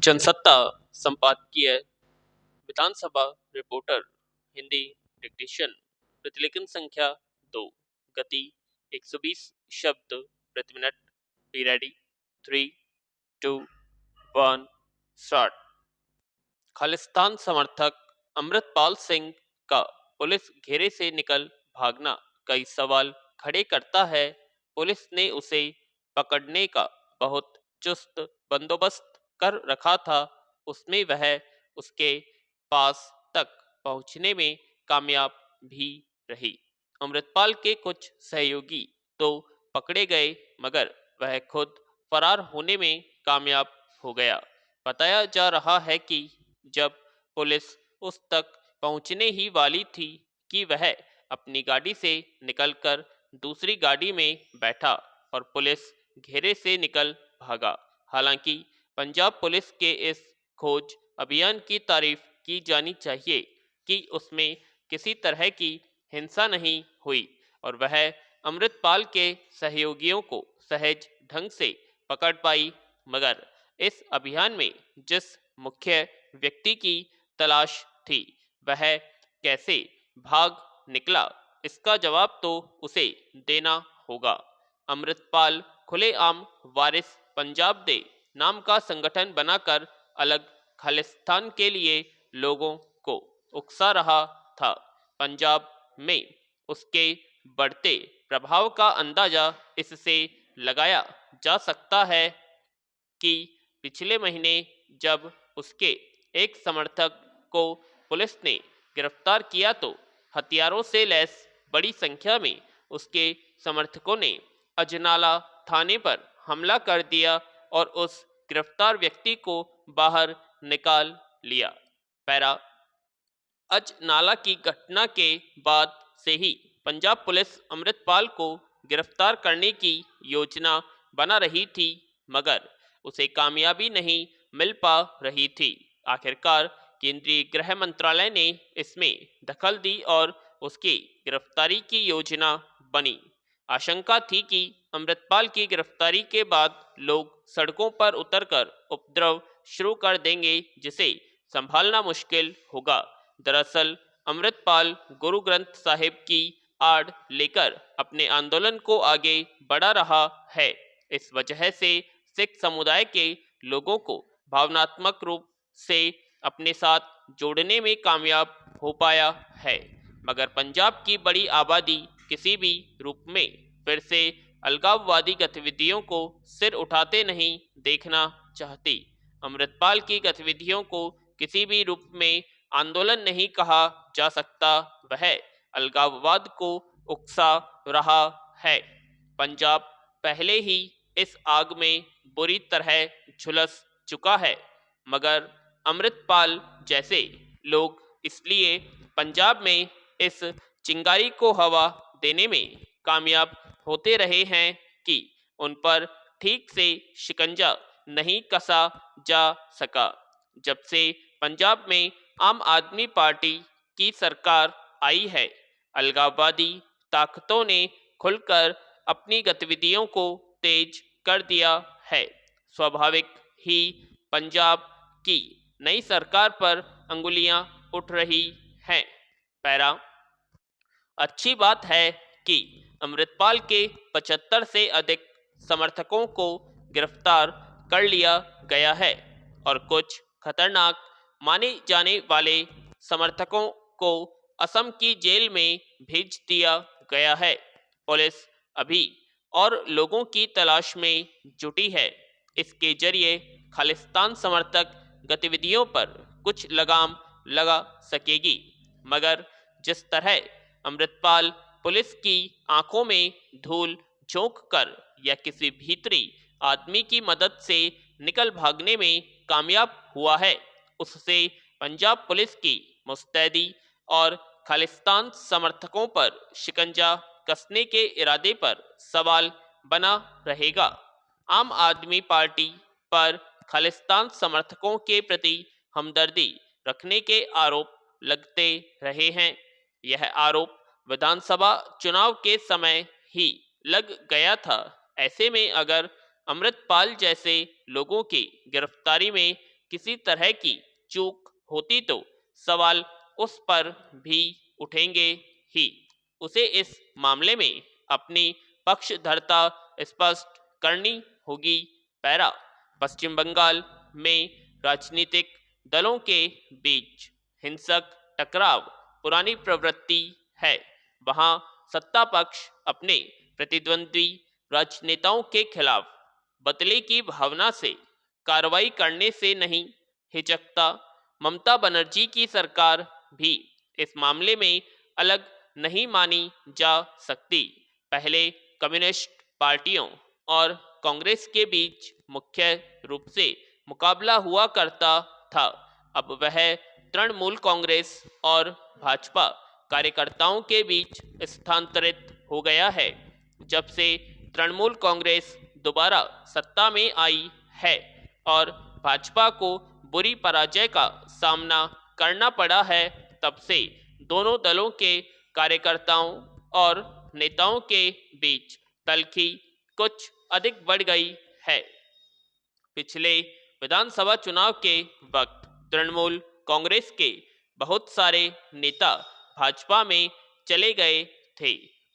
जनसत्ता संपादकीय विधानसभा reporter Hindi dictation प्रतिलेखन संख्या 2 गति 120 शब्द प्रति minute. Be ready 3 2 1 start. Khalistan समर्थक अमृतपाल सिंह का पुलिस घेरे से निकल भागना कई सवाल खड़े करता है। पुलिस ने उसे पकड़ने का बहुत चुस्त बंदोबस्त कर रखा था। उसमें वह उसके पास तक पहुंचने में कामयाब भी रही। अमृतपाल के कुछ सहयोगी तो पकड़े गए मगर वह खुद फरार होने में कामयाब हो गया। बताया जा रहा है कि जब पुलिस उस तक पहुंचने ही वाली थी कि वह अपनी गाड़ी से निकलकर दूसरी गाड़ी में बैठा और पुलिस घेरे से निकल भागा। हालांकि पंजाब पुलिस के इस खोज अभियान की तारीफ की जानी चाहिए कि उसमें किसी तरह की हिंसा नहीं हुई और वह अमृतपाल के सहयोगियों को सहज ढंग से पकड़ पाई। मगर इस अभियान में जिस मुख्य व्यक्ति की तलाश थी वह कैसे भाग निकला, इसका जवाब तो उसे देना होगा। अमृतपाल खुलेआम वारिस पंजाब दे नाम का संगठन बनाकर अलग खालिस्तान के लिए लोगों को उकसा रहा था। पंजाब में उसके बढ़ते प्रभाव का अंदाजा इससे लगाया जा सकता है कि पिछले महीने जब उसके एक समर्थक को पुलिस ने गिरफ्तार किया तो हथियारों से लैस बड़ी संख्या में उसके समर्थकों ने अजनाला थाने पर हमला कर दिया और उस गिरफ्तार व्यक्ति को बाहर निकाल लिया। पैरा अजनाला की घटना के बाद से ही पंजाब पुलिस अमृतपाल को गिरफ्तार करने की योजना बना रही थी मगर उसे कामयाबी नहीं मिल पा रही थी। आखिरकार केंद्रीय गृह मंत्रालय ने इसमें दखल दी और उसकी गिरफ्तारी की योजना बनी। आशंका थी कि अमृतपाल की गिरफ्तारी के बाद लोग सड़कों पर उतरकर उपद्रव शुरू कर देंगे जिसे संभालना मुश्किल होगा। दरअसल अमृतपाल गुरु ग्रंथ साहिब की आड़ लेकर अपने आंदोलन को आगे बढ़ा रहा है। इस वजह से सिख समुदाय के लोगों को भावनात्मक रूप से अपने साथ जोड़ने में कामयाब हो पाया है मगर पंजाब की बड़ी आबादी किसी भी रूप में फिर से अलगाववादी गतिविधियों को सिर उठाते नहीं देखना चाहती। अमृतपाल की गतिविधियों को किसी भी रूप में आंदोलन नहीं कहा जा सकता, वह अलगाववाद को उकसा रहा है। पंजाब पहले ही इस आग में बुरी तरह झुलस चुका है मगर अमृतपाल जैसे लोग इसलिए पंजाब में इस चिंगारी को हवा देने में कामयाब होते रहे हैं कि उन पर ठीक से शिकंजा नहीं कसा जा सका। जब से पंजाब में आम आदमी पार्टी की सरकार आई है अलगाववादी ताकतों ने खुलकर अपनी गतिविधियों को तेज कर दिया है। स्वाभाविक ही पंजाब की नई सरकार पर अंगुलियां उठ रही हैं। पैरा अच्छी बात है कि अमृतपाल के 75 से अधिक समर्थकों को गिरफ्तार कर लिया गया है और कुछ खतरनाक माने जाने वाले समर्थकों को असम की जेल में भेज दिया गया है। पुलिस अभी और लोगों की तलाश में जुटी है। इसके जरिए खालिस्तान समर्थक गतिविधियों पर कुछ लगाम लगा सकेगी मगर जिस तरह अमृतपाल पुलिस की आंखों में धूल झोंक कर या किसी भीतरी आदमी की मदद से निकल भागने में कामयाब हुआ है उससे पंजाब पुलिस की मुस्तैदी और खालिस्तान समर्थकों पर शिकंजा कसने के इरादे पर सवाल बना रहेगा। आम आदमी पार्टी पर खालिस्तान समर्थकों के प्रति हमदर्दी रखने के आरोप लगते रहे हैं। यह आरोप विधानसभा चुनाव के समय ही लग गया था। ऐसे में अगर अमृतपाल जैसे लोगों की गिरफ्तारी में किसी तरह की चूक होती तो सवाल उस पर भी उठेंगे ही। उसे इस मामले में अपनी पक्षधरता स्पष्ट करनी होगी। पैरा। पश्चिम बंगाल में राजनीतिक दलों के बीच हिंसक टकराव पुरानी प्रवृत्ति है। वहां सत्ता पक्ष अपने प्रतिद्वंद्वी राजनेताओं के खिलाफ बदले की भावना से कार्रवाई करने से नहीं हिचकता। ममता बनर्जी की सरकार भी इस मामले में अलग नहीं मानी जा सकती। पहले कम्युनिस्ट पार्टियों और कांग्रेस के बीच मुख्य रूप से मुकाबला हुआ करता था। अब वह तृणमूल कांग्रेस और भाजपा कार्यकर्ताओं के बीच स्थानांतरित हो गया है। जब से तृणमूल कांग्रेस दोबारा सत्ता में आई है और भाजपा को बुरी पराजय का सामना करना पड़ा है, तब से दोनों दलों के कार्यकर्ताओं और नेताओं के बीच तल्खी कुछ अधिक बढ़ गई है। पिछले विधानसभा चुनाव के वक्त तृणमूल कांग्रेस के बहुत सारे नेता भाजपा में चले गए थे,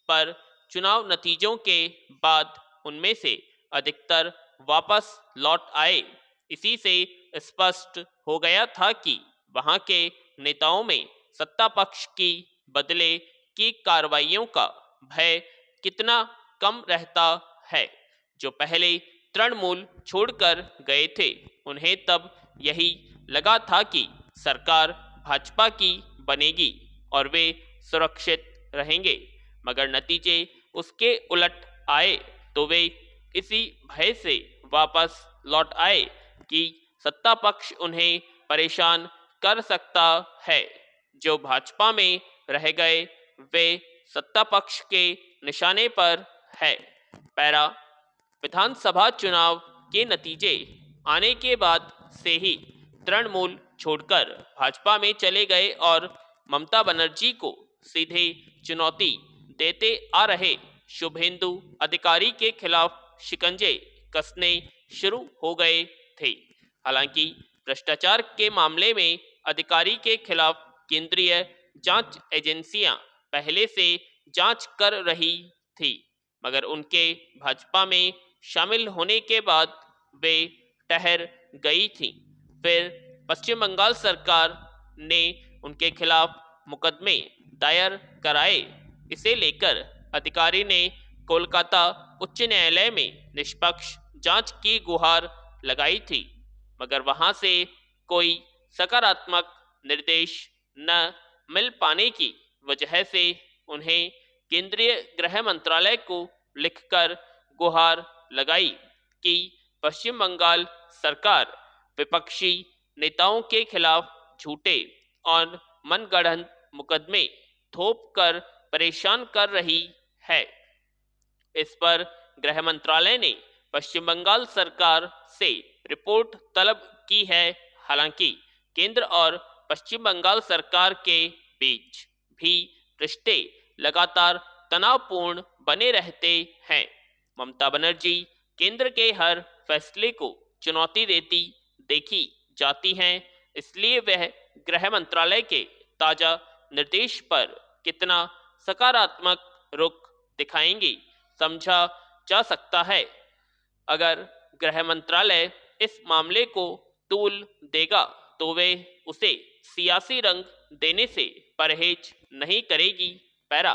पर चुनाव नतीजों के बाद उनमें से अधिकतर वापस लौट आए। इसी से स्पष्ट हो गया था कि वहां के नेताओं में सत्ता पक्ष की बदले की कार्रवाइयों का भय कितना कम रहता है। जो पहले तृणमूल छोड़कर गए थे, उन्हें तब यही लगा था कि सरकार भाजपा की बनेगी और वे सुरक्षित रहेंगे, मगर नतीजे उसके उलट आए तो वे इसी भय से वापस लौट आए कि सत्ता पक्ष उन्हें परेशान कर सकता है। जो भाजपा में रह गए वे सत्ता पक्ष के निशाने पर है। पैरा। विधानसभा चुनाव के नतीजे आने के बाद से ही तृणमूल छोड़कर भाजपा में चले गए और ममता बनर्जी को सीधे चुनौती देते आ रहे शुभेंदु अधिकारी के खिलाफ शिकंजे कसने शुरू हो गए थे। हालांकि भ्रष्टाचार के मामले में अधिकारी के खिलाफ केंद्रीय जांच एजेंसियां पहले से जांच कर रही थी, मगर उनके भाजपा में शामिल होने के बाद वे ठहर गई थी। फिर पश्चिम बंगाल सरकार ने उनके खिलाफ मुकदमे दायर कराए। इसे लेकर अधिकारी ने कोलकाता उच्च न्यायालय में निष्पक्ष जांच की गुहार लगाई थी, मगर वहां से कोई सकारात्मक निर्देश न मिल पाने की वजह से उन्हें केंद्रीय गृह मंत्रालय को लिखकर गुहार लगाई कि पश्चिम बंगाल सरकार विपक्षी नेताओं के खिलाफ झूठे और मनगढ़ंत मुकदमे थोप कर परेशान कर रही है। इस पर गृह मंत्रालय ने पश्चिम बंगाल सरकार से रिपोर्ट तलब की है। हालांकि केंद्र और पश्चिम बंगाल सरकार के बीच भी रिश्ते लगातार तनावपूर्ण बने रहते हैं। ममता बनर्जी केंद्र के हर फैसले को चुनौती देती देखी जाती हैं, इसलिए वह गृह मंत्रालय के ताजा निर्देश पर कितना सकारात्मक रुख दिखाएंगी समझा जा सकता है। अगर गृह मंत्रालय इस मामले को तूल देगा तो वे उसे सियासी रंग देने से परहेज नहीं करेगी। पैरा।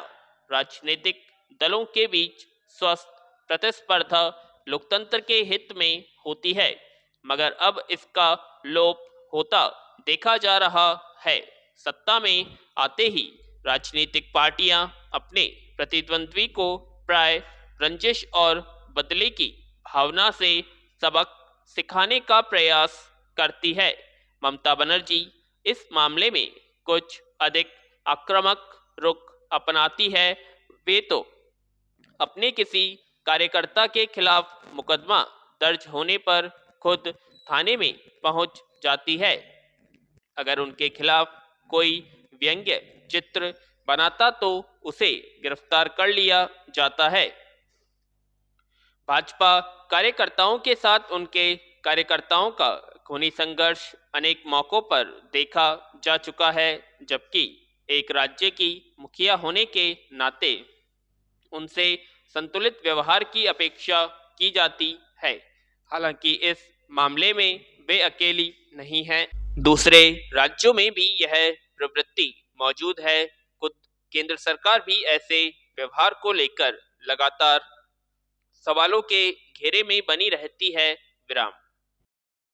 राजनीतिक दलों के बीच स्वस्थ प्रतिस्पर्धा लोकतंत्र के हित में होती है, मगर अब इसका लोप होता देखा जा रहा है। सत्ता में आते ही राजनीतिक पार्टियां अपने प्रतिद्वंद्वी को प्राय रंजिश और बदले की भावना से सबक सिखाने का प्रयास करती है। ममता बनर्जी इस मामले में कुछ अधिक आक्रामक रुख अपनाती है। वे तो अपने किसी कार्यकर्ता के खिलाफ मुकदमा दर्ज होने पर खुद थाने में पहुंच जाती है। अगर उनके खिलाफ कोई व्यंग्य चित्र बनाता तो उसे गिरफ्तार कर लिया जाता है। भाजपा कार्यकर्ताओं के साथ उनके कार्यकर्ताओं का खूनी संघर्ष अनेक मौकों पर देखा जा चुका है, जबकि एक राज्य की मुखिया होने के नाते उनसे संतुलित व्यवहार की अपेक्षा की जाती है। हालांकि इस मामले में वे अकेली नहीं हैं, दूसरे राज्यों में भी यह प्रवृत्ति मौजूद है। खुद केंद्र सरकार भी ऐसे व्यवहार को लेकर लगातार सवालों के घेरे में बनी रहती है। विराम।